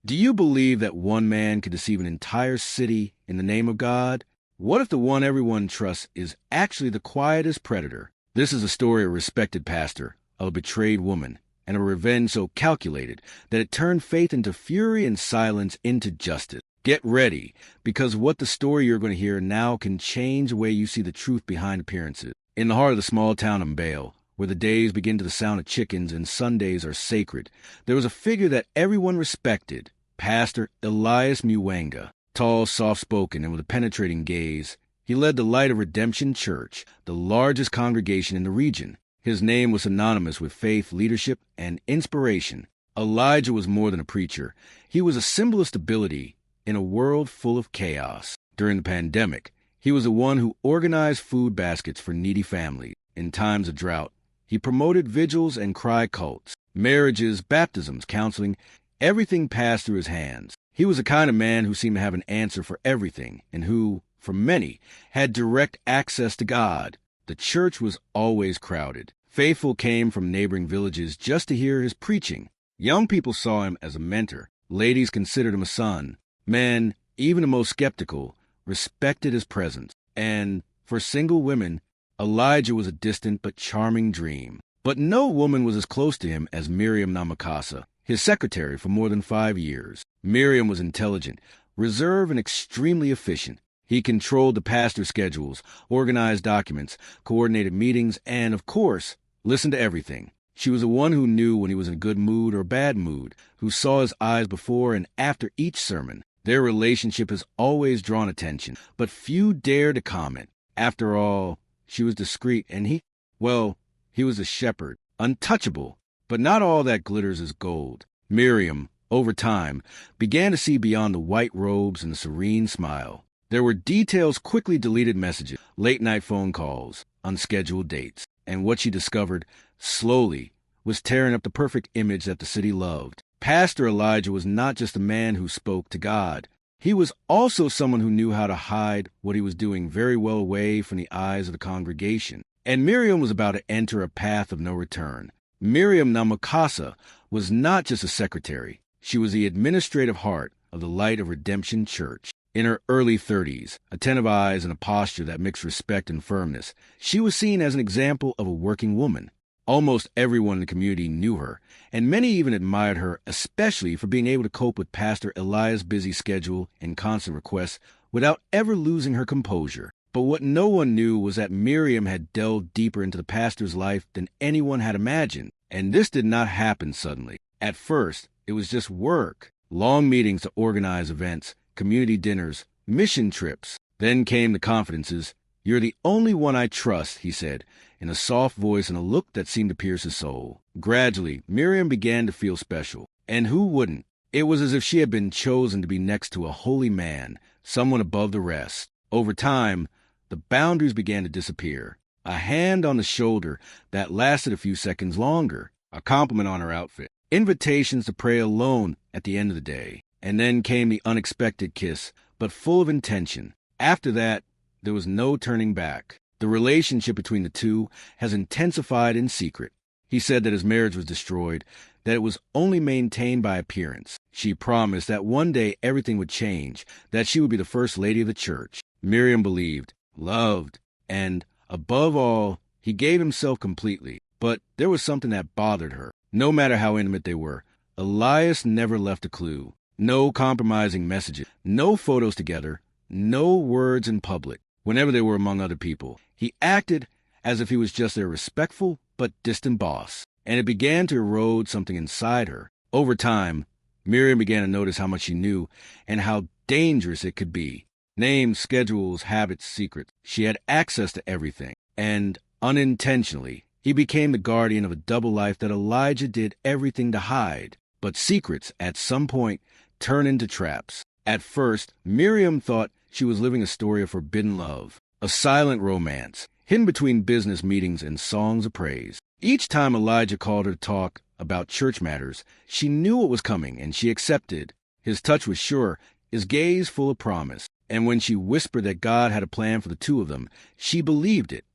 Do you believe that one man could deceive an entire city in the name of God? What if the one everyone trusts is actually the quietest predator? This is a story of a respected pastor, of a betrayed woman, and a revenge so calculated that it turned faith into fury and silence into justice. Get ready, because what the story you're going to hear now can change the way you see the truth behind appearances. In the heart of the small town of Mbale, where the days begin to the sound of chickens and Sundays are sacred, there was a figure that everyone respected, Pastor Elias Mwanga. Tall, soft-spoken, and with a penetrating gaze, he led the Light of Redemption Church, the largest congregation in the region. His name was synonymous with faith, leadership, and inspiration. Elijah was more than a preacher. He was a symbol of stability in a world full of chaos. During the pandemic, he was the one who organized food baskets for needy families. In times of drought, he promoted vigils and cry cults, marriages, baptisms, counseling. Everything passed through his hands. He was the kind of man who seemed to have an answer for everything, and who, for many, had direct access to God. The church was always crowded. Faithful came from neighboring villages just to hear his preaching. Young people saw him as a mentor. Ladies considered him a son. Men, even the most skeptical, respected his presence. And for single women, Elijah was a distant but charming dream. But no woman was as close to him as Miriam Namakasa, his secretary for more than 5 years. Miriam was intelligent, reserved, and extremely efficient. He controlled the pastor's schedules, organized documents, coordinated meetings, and, of course, listened to everything. She was the one who knew when he was in a good mood or bad mood, who saw his eyes before and after each sermon. Their relationship has always drawn attention, but few dared to comment. After all, she was discreet, and he was a shepherd, untouchable. But not all that glitters is gold. Miriam, over time, began to see beyond the white robes and the serene smile. There were details, quickly deleted messages, late-night phone calls, unscheduled dates. And what she discovered, slowly, was tearing up the perfect image that the city loved. Pastor Elijah was not just a man who spoke to God. He was also someone who knew how to hide what he was doing very well away from the eyes of the congregation. And Miriam was about to enter a path of no return. Miriam Namakasa was not just a secretary. She was the administrative heart of the Light of Redemption Church. In her early 30s, attentive eyes and a posture that mixed respect and firmness, she was seen as an example of a working woman. Almost everyone in the community knew her, and many even admired her, especially for being able to cope with Pastor Elias' busy schedule and constant requests without ever losing her composure. But what no one knew was that Miriam had delved deeper into the pastor's life than anyone had imagined. And this did not happen suddenly. At first, it was just work. Long meetings to organize events, community dinners, mission trips. Then came the confidences. "You're the only one I trust," he said, in a soft voice and a look that seemed to pierce his soul. Gradually, Miriam began to feel special. And who wouldn't? It was as if she had been chosen to be next to a holy man, someone above the rest. Over time, the boundaries began to disappear. A hand on the shoulder that lasted a few seconds longer. A compliment on her outfit. Invitations to pray alone at the end of the day. And then came the unexpected kiss, but full of intention. After that, there was no turning back. The relationship between the two has intensified in secret. He said that his marriage was destroyed, that it was only maintained by appearance. She promised that one day everything would change, that she would be the first lady of the church. Miriam believed, loved, and, above all, he gave himself completely. But there was something that bothered her. No matter how intimate they were, Elias never left a clue. No compromising messages, no photos together, no words in public. Whenever they were among other people, he acted as if he was just their respectful but distant boss. And it began to erode something inside her. Over time, Miriam began to notice how much she knew and how dangerous it could be. Names, schedules, habits, secrets. She had access to everything. And unintentionally, he became the guardian of a double life that Elijah did everything to hide. But secrets, at some point, turn into traps. At first, Miriam thought she was living a story of forbidden love, a silent romance, hidden between business meetings and songs of praise. Each time Elijah called her to talk about church matters, she knew what was coming, and she accepted. His touch was sure, his gaze full of promise. And when she whispered that God had a plan for the two of them, she believed it.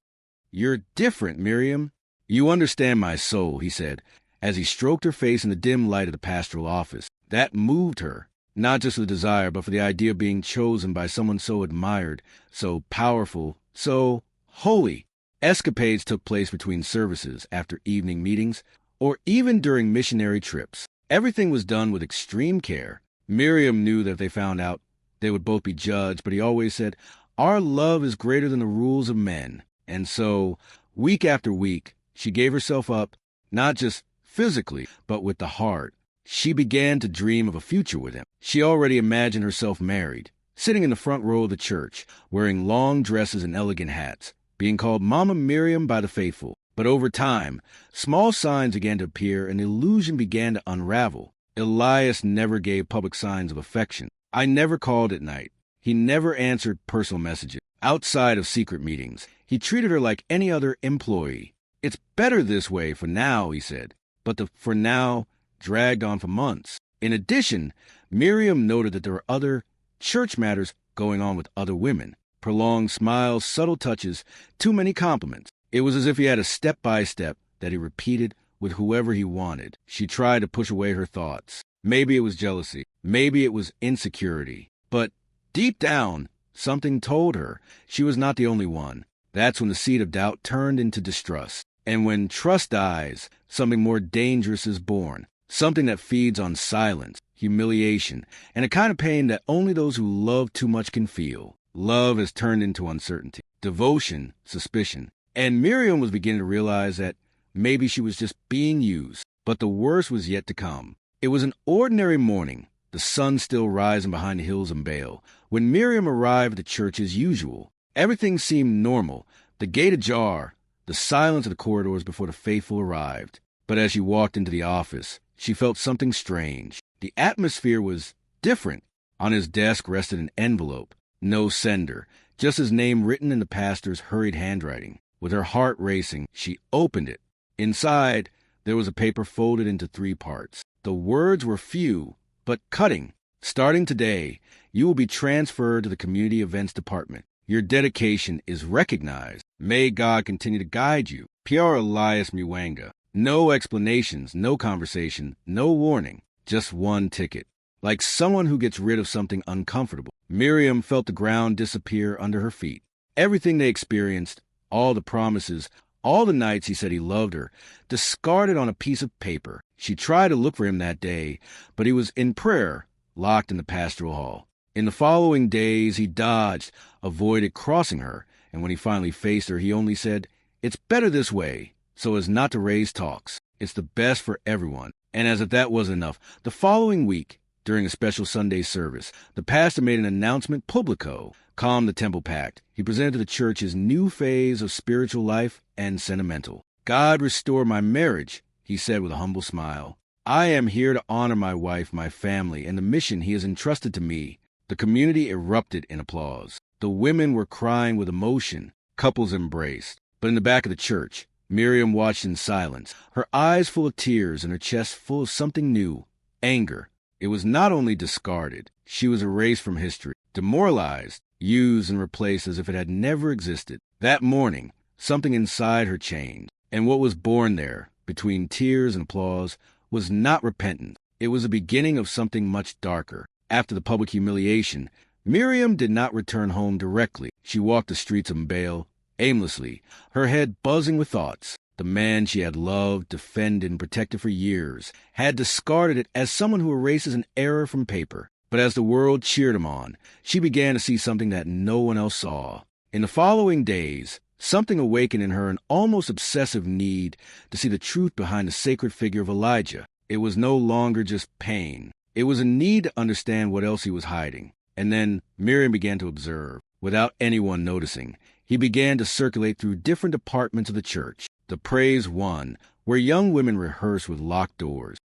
"You're different, Miriam. You understand my soul," he said, as he stroked her face in the dim light of the pastoral office. That moved her, not just for the desire, but for the idea of being chosen by someone so admired, so powerful, so holy. Escapades took place between services, after evening meetings, or even during missionary trips. Everything was done with extreme care. Miriam knew that if they found out, they would both be judged, but he always said, "Our love is greater than the rules of men." And so, week after week, she gave herself up, not just physically, but with the heart. She began to dream of a future with him. She already imagined herself married, sitting in the front row of the church, wearing long dresses and elegant hats, being called Mama Miriam by the faithful. But over time, small signs began to appear and the illusion began to unravel. Elias never gave public signs of affection. I never called at night. He never answered personal messages. Outside of secret meetings, he treated her like any other employee. "It's better this way for now," he said. But the "for now" dragged on for months. In addition, Miriam noted that there were other church matters going on with other women. Prolonged smiles, subtle touches, too many compliments. It was as if he had a step-by-step that he repeated with whoever he wanted. She tried to push away her thoughts. Maybe it was jealousy. Maybe it was insecurity. But deep down, something told her she was not the only one. That's when the seed of doubt turned into distrust. And when trust dies, something more dangerous is born. Something that feeds on silence, humiliation, and a kind of pain that only those who love too much can feel. Love has turned into uncertainty, devotion, suspicion. And Miriam was beginning to realize that maybe she was just being used. But the worst was yet to come. It was an ordinary morning, the sun still rising behind the hills of Baal, when Miriam arrived at the church as usual. Everything seemed normal, the gate ajar, the silence of the corridors before the faithful arrived. But as she walked into the office, she felt something strange. The atmosphere was different. On his desk rested an envelope, no sender, just his name written in the pastor's hurried handwriting. With her heart racing, she opened it. Inside, there was a paper folded into 3 parts. The words were few, but cutting. "Starting today, you will be transferred to the Community Events Department. Your dedication is recognized. May God continue to guide you. P.R. Elias Mwanga." No explanations, no conversation, no warning. Just one ticket. Like someone who gets rid of something uncomfortable. Miriam felt the ground disappear under her feet. Everything they experienced, all the promises, all the nights he said he loved her, discarded on a piece of paper. She tried to look for him that day, but he was in prayer, locked in the pastoral hall. In the following days, he dodged, avoided crossing her, and when he finally faced her, he only said, "It's better this way, so as not to raise talks. It's the best for everyone." And as if that wasn't enough, the following week, during a special Sunday service, the pastor made an announcement publico, calmed the temple packed. He presented to the church his new phase of spiritual life and sentimental. "God restore my marriage," he said with a humble smile. "I am here to honor my wife, my family, and the mission he has entrusted to me." The community erupted in applause. The women were crying with emotion. Couples embraced. But in the back of the church, Miriam watched in silence, her eyes full of tears and her chest full of something new, anger. It was not only discarded, she was erased from history, demoralized, used and replaced as if it had never existed. That morning, something inside her changed, and what was born there, between tears and applause, was not repentance. It was the beginning of something much darker. After the public humiliation, Miriam did not return home directly. She walked the streets of Baal, aimlessly, her head buzzing with thoughts. The man she had loved, defended, and protected for years had discarded it as someone who erases an error from paper. But as the world cheered him on, she began to see something that no one else saw. In the following days, something awakened in her an almost obsessive need to see the truth behind the sacred figure of Elijah. It was no longer just pain. It was a need to understand what else he was hiding. And then Miriam began to observe. Without anyone noticing, he began to circulate through different departments of the church. The Praise One, where young women rehearsed with locked doors.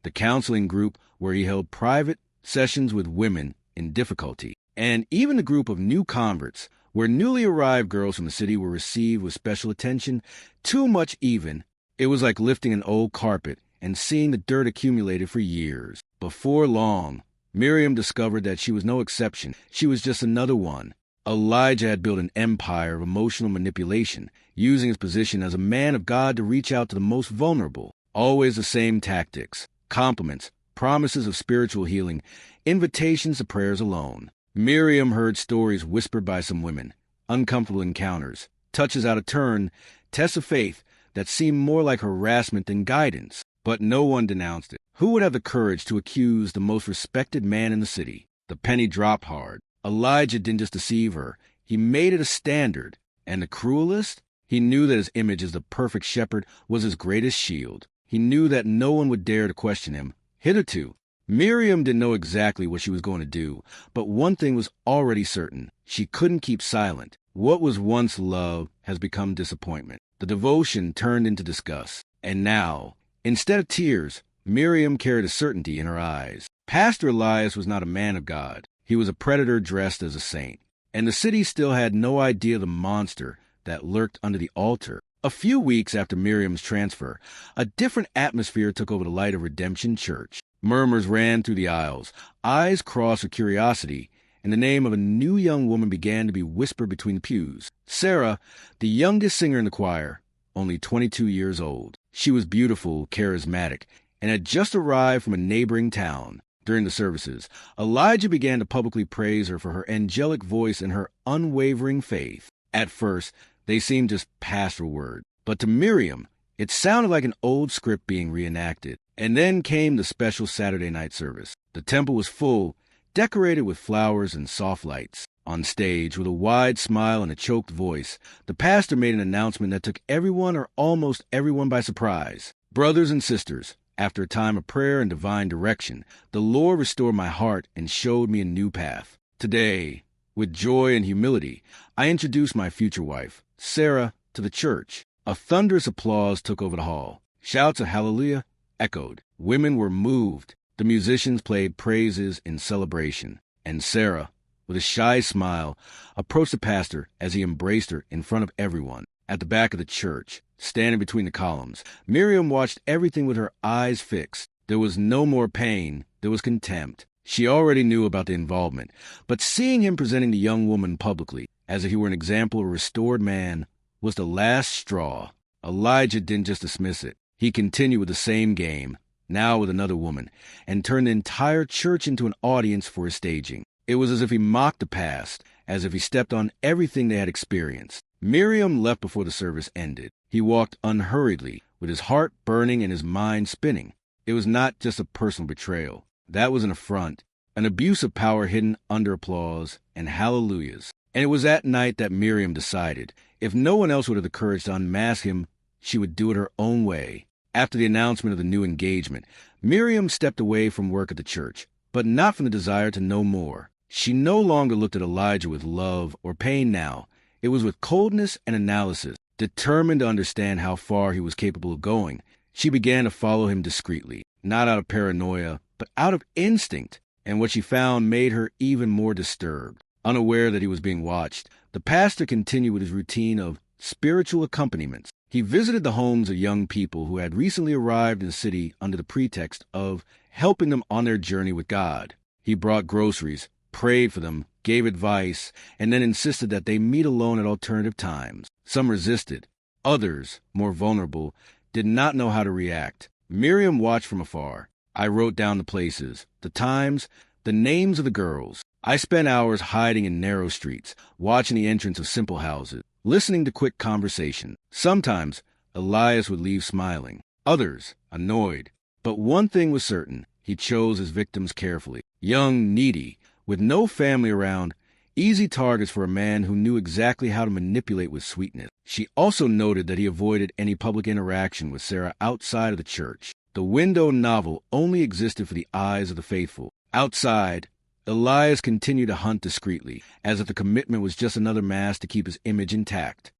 The counseling group, where he held private sessions with women in difficulty. And even the group of new converts, where newly arrived girls from the city were received with special attention, too much even. It was like lifting an old carpet and seeing the dirt accumulated for years. Before long, Miriam discovered that she was no exception. She was just another one. Elijah had built an empire of emotional manipulation, using his position as a man of God to reach out to the most vulnerable. Always the same tactics: compliments, promises of spiritual healing, invitations to prayers alone. Miriam heard stories whispered by some women, uncomfortable encounters, touches out of turn, tests of faith that seemed more like harassment than guidance. But no one denounced it. Who would have the courage to accuse the most respected man in the city? The penny dropped hard. Elijah didn't just deceive her. He made it a standard. And the cruelest? He knew that his image as the perfect shepherd was his greatest shield. He knew that no one would dare to question him. Hitherto, Miriam didn't know exactly what she was going to do, but one thing was already certain. She couldn't keep silent. What was once love has become disappointment. The devotion turned into disgust. And now, instead of tears, Miriam carried a certainty in her eyes. Pastor Elias was not a man of God. He was a predator dressed as a saint. And the city still had no idea of the monster that lurked under the altar. A few weeks after Miriam's transfer, a different atmosphere took over the Light of Redemption Church. Murmurs ran through the aisles, eyes crossed with curiosity, and the name of a new young woman began to be whispered between the pews. Sarah, the youngest singer in the choir, only 22 years old. She was beautiful, charismatic, and had just arrived from a neighboring town. During the services, Elijah began to publicly praise her for her angelic voice and her unwavering faith. At first, they seemed just pastoral words, but to Miriam, it sounded like an old script being reenacted. And then came the special Saturday night service. The temple was full, decorated with flowers and soft lights. On stage, with a wide smile and a choked voice, the pastor made an announcement that took everyone or almost everyone by surprise. Brothers and sisters, after a time of prayer and divine direction, the Lord restored my heart and showed me a new path. Today, with joy and humility, I introduced my future wife, Sarah, to the church. A thunderous applause took over the hall. Shouts of hallelujah echoed. Women were moved. The musicians played praises in celebration. And Sarah, with a shy smile, approached the pastor as he embraced her in front of everyone. At the back of the church, standing between the columns, Miriam watched everything with her eyes fixed. There was no more pain. There was contempt. She already knew about the involvement, but seeing him presenting the young woman publicly, as if he were an example of a restored man, was the last straw. Elijah didn't just dismiss it. He continued with the same game, now with another woman, and turned the entire church into an audience for his staging. It was as if he mocked the past, as if he stepped on everything they had experienced. Miriam left before the service ended. He walked unhurriedly, with his heart burning and his mind spinning. It was not just a personal betrayal. That was an affront, an abuse of power hidden under applause and hallelujahs. And it was that night that Miriam decided, if no one else would have the courage to unmask him, she would do it her own way. After the announcement of the new engagement, Miriam stepped away from work at the church, but not from the desire to know more. She no longer looked at Elijah with love or pain now. It was with coldness and analysis. Determined to understand how far he was capable of going, she began to follow him discreetly, not out of paranoia, but out of instinct. And what she found made her even more disturbed. Unaware that he was being watched, the pastor continued with his routine of spiritual accompaniments. He visited the homes of young people who had recently arrived in the city under the pretext of helping them on their journey with God. He brought groceries, prayed for them, gave advice, and then insisted that they meet alone at alternative times. Some resisted. Others, more vulnerable, did not know how to react. Miriam watched from afar. I wrote down the places, the times, the names of the girls. I spent hours hiding in narrow streets, watching the entrance of simple houses, listening to quick conversation. Sometimes, Elias would leave smiling. Others, annoyed. But one thing was certain. He chose his victims carefully. Young, needy, with no family around, easy targets for a man who knew exactly how to manipulate with sweetness. She also noted that he avoided any public interaction with Sarah outside of the church. The window novel only existed for the eyes of the faithful. Outside, Elias continued to hunt discreetly, as if the commitment was just another mask to keep his image intact.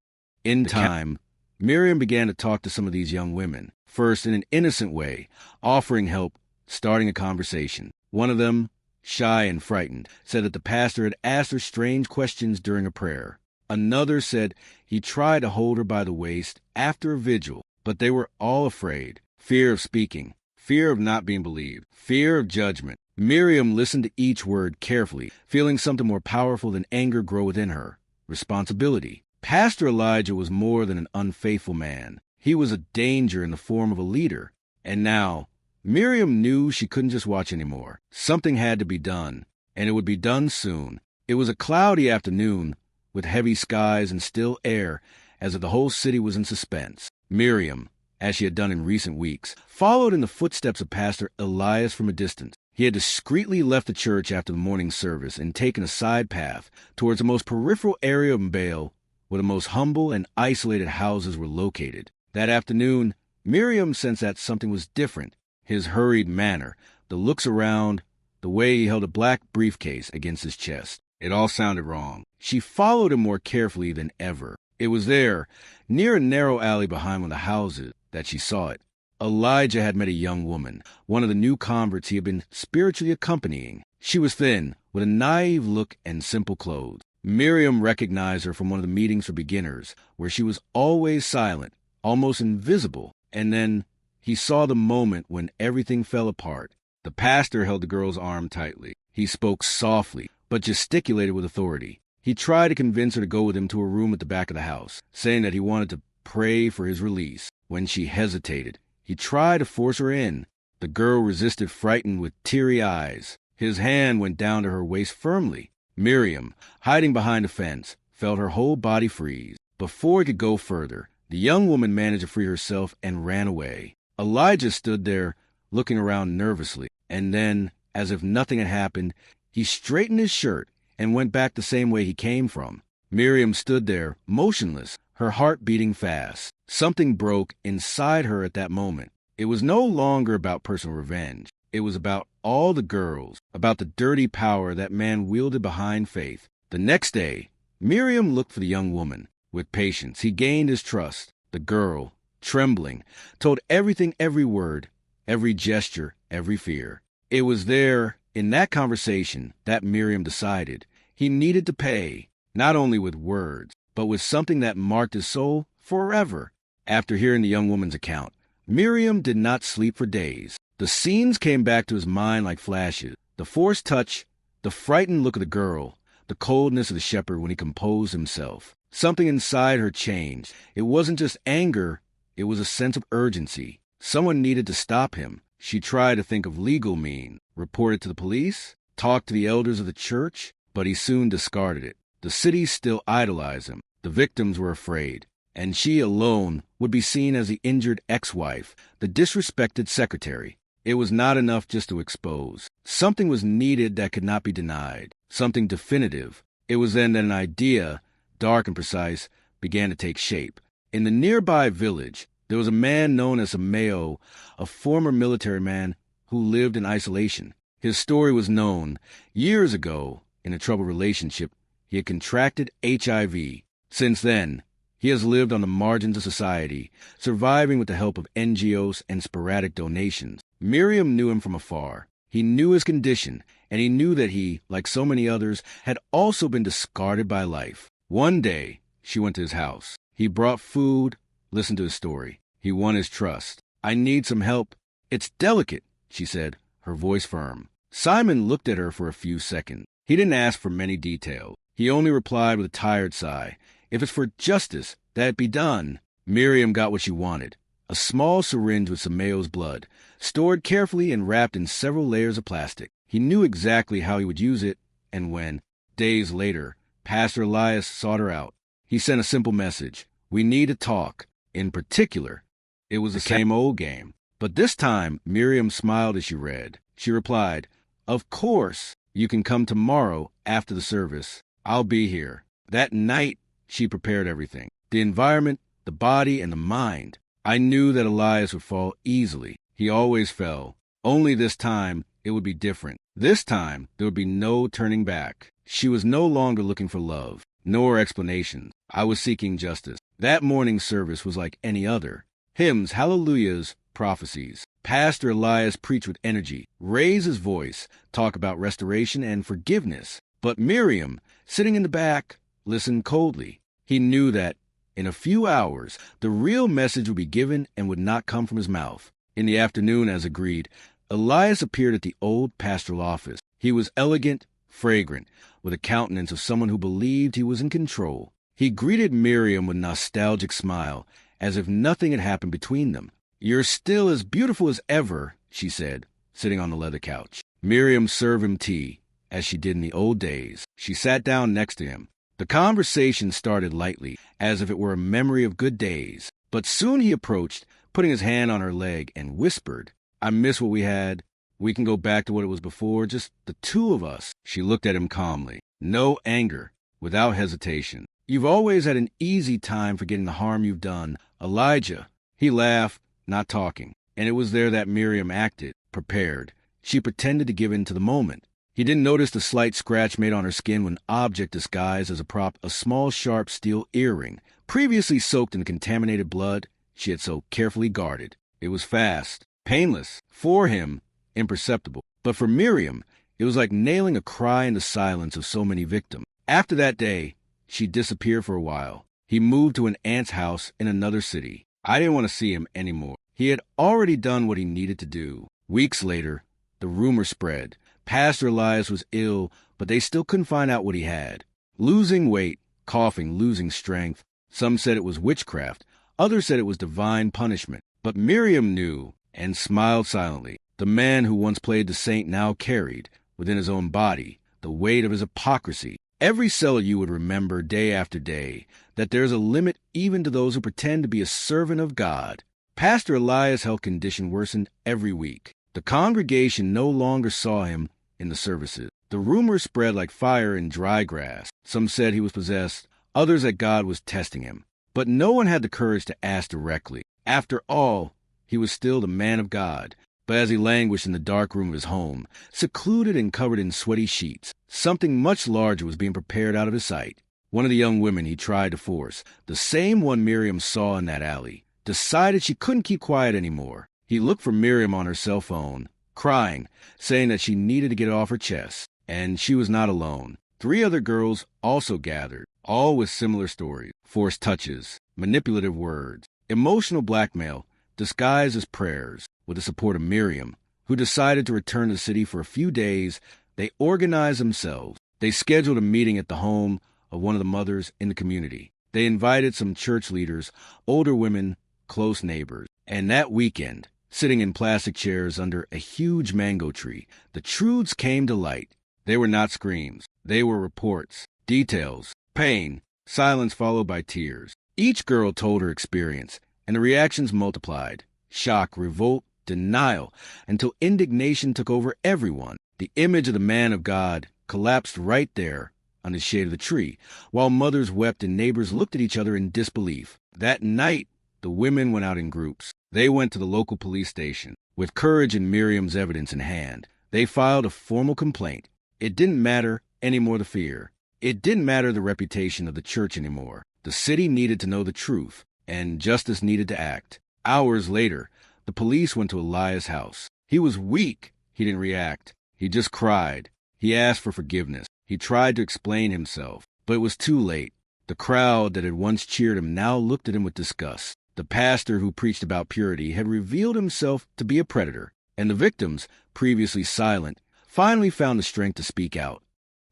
In time, Miriam began to talk to some of these young women, first in an innocent way, offering help, starting a conversation. One of them, shy and frightened, said that the pastor had asked her strange questions during a prayer. Another said he tried to hold her by the waist after a vigil, but they were all afraid. Fear of speaking, fear of not being believed, fear of judgment. Miriam listened to each word carefully, feeling something more powerful than anger grow within her. Responsibility. Pastor Elijah was more than an unfaithful man. He was a danger in the form of a leader. And now, Miriam knew she couldn't just watch anymore. Something had to be done, and it would be done soon. It was a cloudy afternoon, with heavy skies and still air, as if the whole city was in suspense. Miriam, as she had done in recent weeks, followed in the footsteps of Pastor Elias from a distance. He had discreetly left the church after the morning service and taken a side path towards the most peripheral area of Mbale, where the most humble and isolated houses were located. That afternoon, Miriam sensed that something was different. His hurried manner, the looks around, the way he held a black briefcase against his chest. It all sounded wrong. She followed him more carefully than ever. It was there, near a narrow alley behind one of the houses, that she saw it. Elijah had met a young woman, one of the new converts he had been spiritually accompanying. She was thin, with a naive look and simple clothes. Miriam recognized her from one of the meetings for beginners, where she was always silent, almost invisible, and then he saw the moment when everything fell apart. The pastor held the girl's arm tightly. He spoke softly, but gesticulated with authority. He tried to convince her to go with him to a room at the back of the house, saying that he wanted to pray for his release. When she hesitated, he tried to force her in. The girl resisted, frightened, with teary eyes. His hand went down to her waist firmly. Miriam, hiding behind a fence, felt her whole body freeze. Before he could go further, the young woman managed to free herself and ran away. Elijah stood there, looking around nervously, and then, as if nothing had happened, he straightened his shirt and went back the same way he came from. Miriam stood there, motionless, her heart beating fast. Something broke inside her at that moment. It was no longer about personal revenge. It was about all the girls, about the dirty power that man wielded behind faith. The next day, Miriam looked for the young woman. With patience, he gained his trust. The girl, trembling, told everything, every word, every gesture, every fear. It was there, in that conversation, that Miriam decided he needed to pay, not only with words, but with something that marked his soul forever. After hearing the young woman's account, Miriam did not sleep for days. The scenes came back to his mind like flashes. The forced touch, the frightened look of the girl, the coldness of the shepherd when he composed himself. Something inside her changed. It wasn't just anger, it was a sense of urgency. Someone needed to stop him. She tried to think of legal means, report it to the police, talk to the elders of the church, but he soon discarded it. The city still idolized him. The victims were afraid, and she alone would be seen as the injured ex-wife, the disrespected secretary. It was not enough just to expose. Something was needed that could not be denied, something definitive. It was then that an idea, dark and precise, began to take shape. In the nearby village, there was a man known as Ameo, a former military man who lived in isolation. His story was known. Years ago, in a troubled relationship, he had contracted HIV. Since then, he has lived on the margins of society, surviving with the help of NGOs and sporadic donations. Miriam knew him from afar. He knew his condition, and he knew that he, like so many others, had also been discarded by life. One day, she went to his house. He brought food, listened to his story. He won his trust. "I need some help. It's delicate," she said, her voice firm. Simon looked at her for a few seconds. He didn't ask for many details. He only replied with a tired sigh, "If it's for justice, that it be done." Miriam got what she wanted. A small syringe with Sameo's blood, stored carefully and wrapped in several layers of plastic. He knew exactly how he would use it, and when, days later, Pastor Elias sought her out, he sent a simple message: "We need to talk." In particular, it was the same old game. But this time, Miriam smiled as she read. She replied, "Of course, you can come tomorrow after the service. I'll be here." That night, she prepared everything. The environment, the body, and the mind. I knew that Elias would fall easily. He always fell. Only this time, it would be different. This time, there would be no turning back. She was no longer looking for love, nor explanations. I was seeking justice. That morning service was like any other. Hymns, hallelujahs, prophecies. Pastor Elias preached with energy, raised his voice, talk about restoration and forgiveness. But Miriam, sitting in the back, listened coldly. He knew that, in a few hours, the real message would be given and would not come from his mouth. In the afternoon, as agreed, Elias appeared at the old pastoral office. He was elegant, fragrant, with a countenance of someone who believed he was in control. He greeted Miriam with a nostalgic smile, as if nothing had happened between them. "You're still as beautiful as ever," she said, sitting on the leather couch. Miriam served him tea, as she did in the old days. She sat down next to him. The conversation started lightly, as if it were a memory of good days. But soon he approached, putting his hand on her leg, and whispered, "I miss what we had. We can go back to what it was before, just the two of us." She looked at him calmly. No anger, without hesitation. "You've always had an easy time forgetting the harm you've done, Elijah." He laughed, not talking, and it was there that Miriam acted, prepared. She pretended to give in to the moment. He didn't notice the slight scratch made on her skin when an object disguised as a prop, a small sharp steel earring, previously soaked in contaminated blood, she had so carefully guarded. It was fast, painless, for him, imperceptible. But for Miriam, it was like nailing a cry in the silence of so many victims. After that day, she disappeared for a while. He moved to an aunt's house in another city. I didn't want to see him anymore. He had already done what he needed to do. Weeks later, the rumor spread. Pastor Elias was ill, but they still couldn't find out what he had. Losing weight, coughing, losing strength. Some said it was witchcraft. Others said it was divine punishment. But Miriam knew and smiled silently. The man who once played the saint now carried, within his own body, the weight of his hypocrisy. Every cell you would remember day after day that there's a limit even to those who pretend to be a servant of God. Pastor Elias' health condition worsened every week. The congregation no longer saw him in the services. The rumors spread like fire in dry grass. Some said he was possessed, others that God was testing him. But no one had the courage to ask directly. After all, he was still the man of God. But as he languished in the dark room of his home, secluded and covered in sweaty sheets, something much larger was being prepared out of his sight. One of the young women he tried to force, the same one Miriam saw in that alley, decided she couldn't keep quiet anymore. He looked for Miriam on her cell phone, crying, saying that she needed to get it off her chest. And she was not alone. 3 other girls also gathered, all with similar stories. Forced touches, manipulative words, emotional blackmail, disguised as prayers. With the support of Miriam, who decided to return to the city for a few days, they organized themselves. They scheduled a meeting at the home of one of the mothers in the community. They invited some church leaders, older women, close neighbors. And that weekend, sitting in plastic chairs under a huge mango tree, the truths came to light. They were not screams. They were reports, details, pain, silence followed by tears. Each girl told her experience, and the reactions multiplied. Shock, revolt, denial, until indignation took over everyone. The image of the man of God collapsed right there under the shade of the tree, while mothers wept and neighbors looked at each other in disbelief. That night, the women went out in groups. They went to the local police station. With courage and Miriam's evidence in hand, they filed a formal complaint. It didn't matter anymore the fear. It didn't matter the reputation of the church anymore. The city needed to know the truth, and justice needed to act. Hours later, the police went to Elias' house. He was weak. He didn't react. He just cried. He asked for forgiveness. He tried to explain himself, but it was too late. The crowd that had once cheered him now looked at him with disgust. The pastor who preached about purity had revealed himself to be a predator, and the victims, previously silent, finally found the strength to speak out.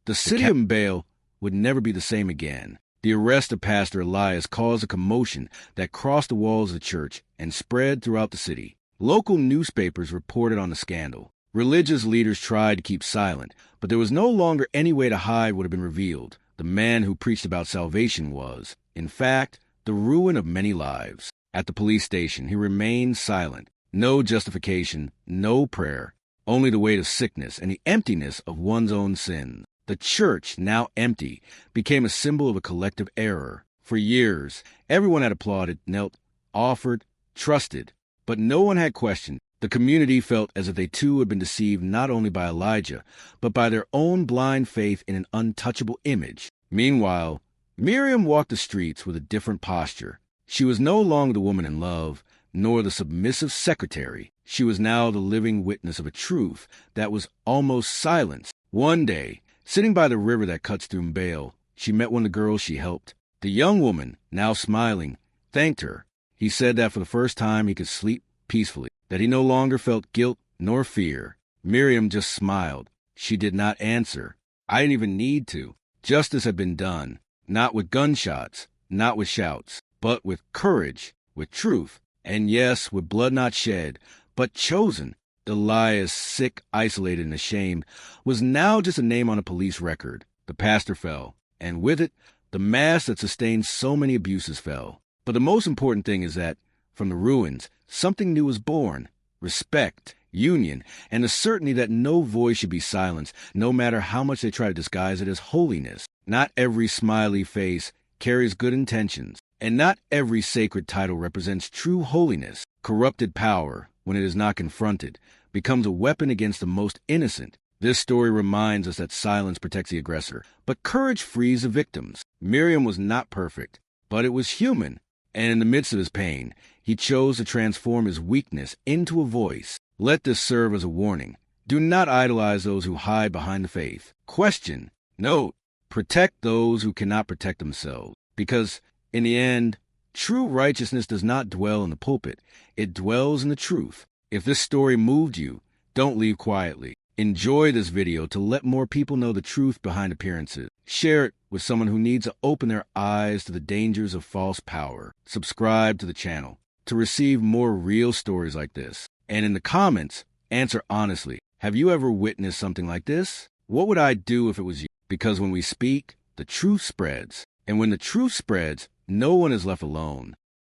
The city of Baal would never be the same again. The arrest of Pastor Elias caused a commotion that crossed the walls of the church and spread throughout the city. Local newspapers reported on the scandal. Religious leaders tried to keep silent, but there was no longer any way to hide what had been revealed. The man who preached about salvation was, in fact, the ruin of many lives. At the police station, he remained silent. No justification, no prayer, only the weight of sickness and the emptiness of one's own sins. The church, now empty, became a symbol of a collective error. For years, everyone had applauded, knelt, offered, trusted, but no one had questioned. The community felt as if they too had been deceived not only by Elijah, but by their own blind faith in an untouchable image. Meanwhile, Miriam walked the streets with a different posture. She was no longer the woman in love, nor the submissive secretary. She was now the living witness of a truth that was almost silenced. One day, sitting by the river that cuts through Baal, she met one of the girls she helped. The young woman, now smiling, thanked her. He said that for the first time he could sleep peacefully, that he no longer felt guilt nor fear. Miriam just smiled. She did not answer. I didn't even need to. Justice had been done, not with gunshots, not with shouts, but with courage, with truth, and yes, with blood not shed, but chosen. Elias, sick, isolated, and ashamed, was now just a name on a police record. The pastor fell, and with it, the mask that sustained so many abuses fell. But the most important thing is that, from the ruins, something new was born: respect, union, and the certainty that no voice should be silenced, no matter how much they try to disguise it as holiness. Not every smiley face carries good intentions, and not every sacred title represents true holiness. Corrupted power, when it is not confronted, becomes a weapon against the most innocent. This story reminds us that silence protects the aggressor, but courage frees the victims. Miriam was not perfect, but it was human, and in the midst of his pain, he chose to transform his weakness into a voice. Let this serve as a warning. Do not idolize those who hide behind the faith. Question, note, protect those who cannot protect themselves, because, in the end, true righteousness does not dwell in the pulpit. It dwells in the truth. If this story moved you, don't leave quietly. Enjoy this video to let more people know the truth behind appearances. Share it with someone who needs to open their eyes to the dangers of false power. Subscribe to the channel to receive more real stories like this. And in the comments, answer honestly. Have you ever witnessed something like this? What would I do if it was you? Because when we speak, the truth spreads. And when the truth spreads, no one is left alone.